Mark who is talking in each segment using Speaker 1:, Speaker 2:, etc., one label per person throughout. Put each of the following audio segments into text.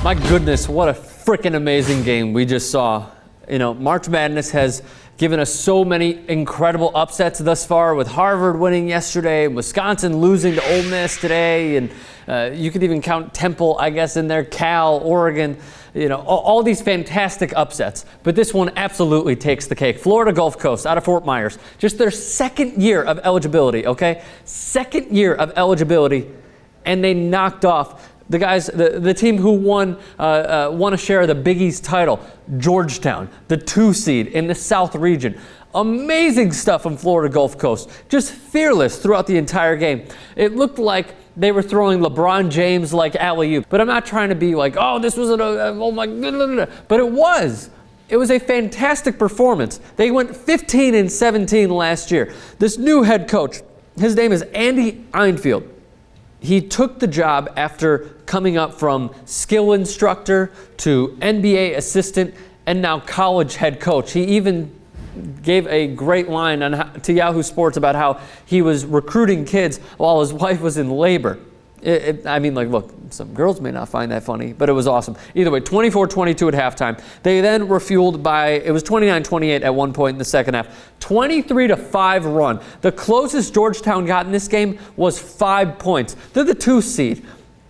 Speaker 1: My goodness, what a freaking amazing game we just saw. You know, March Madness has given us so many incredible upsets thus far, with Harvard winning yesterday, Wisconsin losing to Ole Miss today, and you could even count Temple, I guess, in there, Cal, Oregon, you know, all these fantastic upsets. But this one absolutely takes the cake. Florida Gulf Coast out of Fort Myers, just their second year of eligibility, okay? Second year of eligibility, and they knocked off the guys, the team who won a share of the Big East title, Georgetown, the 2 seed in the South region. Amazing stuff from Florida Gulf Coast. Just fearless throughout the entire game. It looked like they were throwing LeBron James like alley-oop. But I'm not trying to be like, oh, this was oh my goodness. But it was. It was a fantastic performance. They went 15-17 last year. This new head coach, his name is Andy Einfield. He took the job after coming up from skill instructor to NBA assistant and now college head coach. He even gave a great line to Yahoo Sports about how he was recruiting kids while his wife was in labor. I mean, like, look, some girls may not find that funny, but it was awesome. Either way, 24-22 at halftime. They then were fueled by, it was 29-28 at one point in the second half. 23-5 run. The closest Georgetown got in this game was 5 points. They're the 2 seed.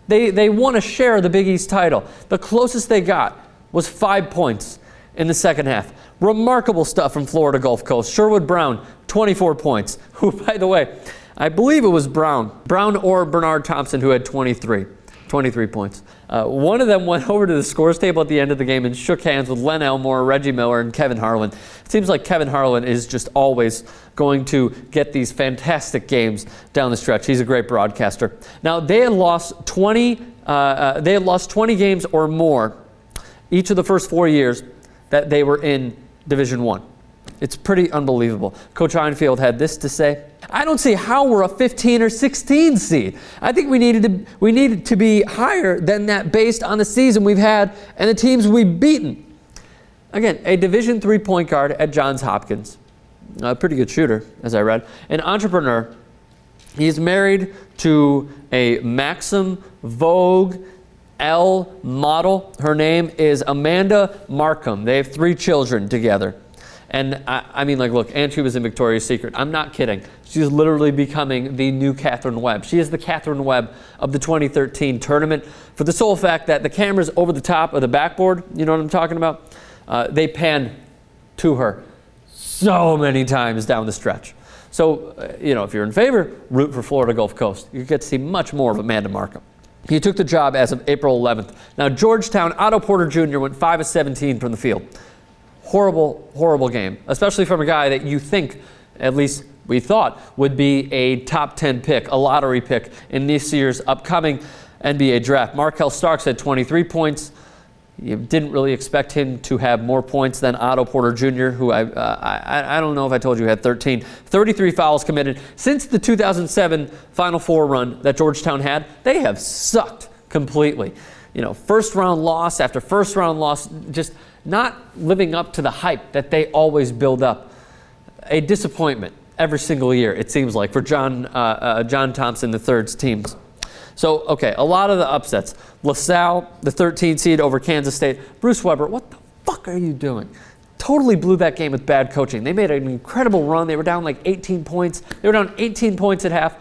Speaker 1: They won a share of the Big East title. The closest they got was 5 points in the second half. Remarkable stuff from Florida Gulf Coast. Sherwood Brown, 24 points. Who, by the way, I believe it was Brown or Bernard Thompson who had 23 points. One of them went over to the scores table at the end of the game and shook hands with Len Elmore, Reggie Miller, and Kevin Harlan. It seems like Kevin Harlan is just always going to get these fantastic games down the stretch. He's a great broadcaster. Now, they had lost 20 games or more each of the first 4 years that they were in Division I. It's pretty unbelievable. Coach Einfield had this to say: I don't see how we're a 15 or 16 seed. I think we needed to be higher than that based on the season we've had and the teams we've beaten. Again, a Division III point guard at Johns Hopkins. A pretty good shooter, as I read. An entrepreneur. He's married to a Maxim Vogue L model. Her name is Amanda Markham. They have 3 children together. And I mean, like, look, and she was in Victoria's Secret. I'm not kidding. She's literally becoming the new Catherine Webb. She is the Catherine Webb of the 2013 tournament, for the sole fact that the camera's over the top of the backboard. You know what I'm talking about? They pan to her so many times down the stretch. So, you know, if you're in favor, root for Florida Gulf Coast. You get to see much more of Amanda Markham. He took the job as of April 11th. Now, Georgetown, Otto Porter Jr. went 5 of 17 from the field. Horrible, horrible game, especially from a guy that you think, at least we thought, would be a top 10 pick, a lottery pick in this year's upcoming NBA draft. Markelle Starks had 23 points. You didn't really expect him to have more points than Otto Porter Jr., who I don't know if I told you had 13. 33 fouls committed. Since the 2007 Final Four run that Georgetown had, they have sucked completely. You know, first round loss after first round loss, just not living up to the hype that they always build up. A disappointment every single year, it seems like, for John Thompson III's teams. So, okay, a lot of the upsets. LaSalle, the 13 seed over Kansas State. Bruce Weber, what the fuck are you doing? Totally blew that game with bad coaching. They made an incredible run. They were down like 18 points. They were down 18 points at half.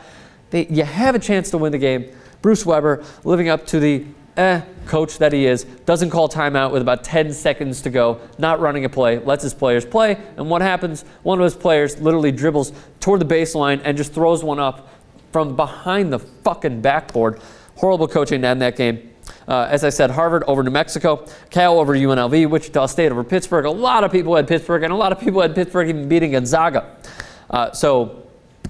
Speaker 1: You have a chance to win the game. Bruce Weber, living up to the coach that he is, doesn't call timeout with about 10 seconds to go, not running a play, lets his players play, and what happens? One of his players literally dribbles toward the baseline and just throws one up from behind the fucking backboard. Horrible coaching in that game. As I said, Harvard over New Mexico, Cal over UNLV, Wichita State over Pittsburgh. A lot of people had Pittsburgh, and a lot of people had Pittsburgh even beating Gonzaga.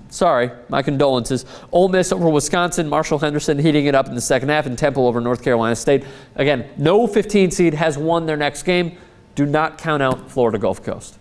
Speaker 1: Sorry, my condolences. Ole Miss over Wisconsin, Marshall Henderson heating it up in the second half, and Temple over North Carolina State. Again, no 15 seed has won their next game. Do not count out Florida Gulf Coast.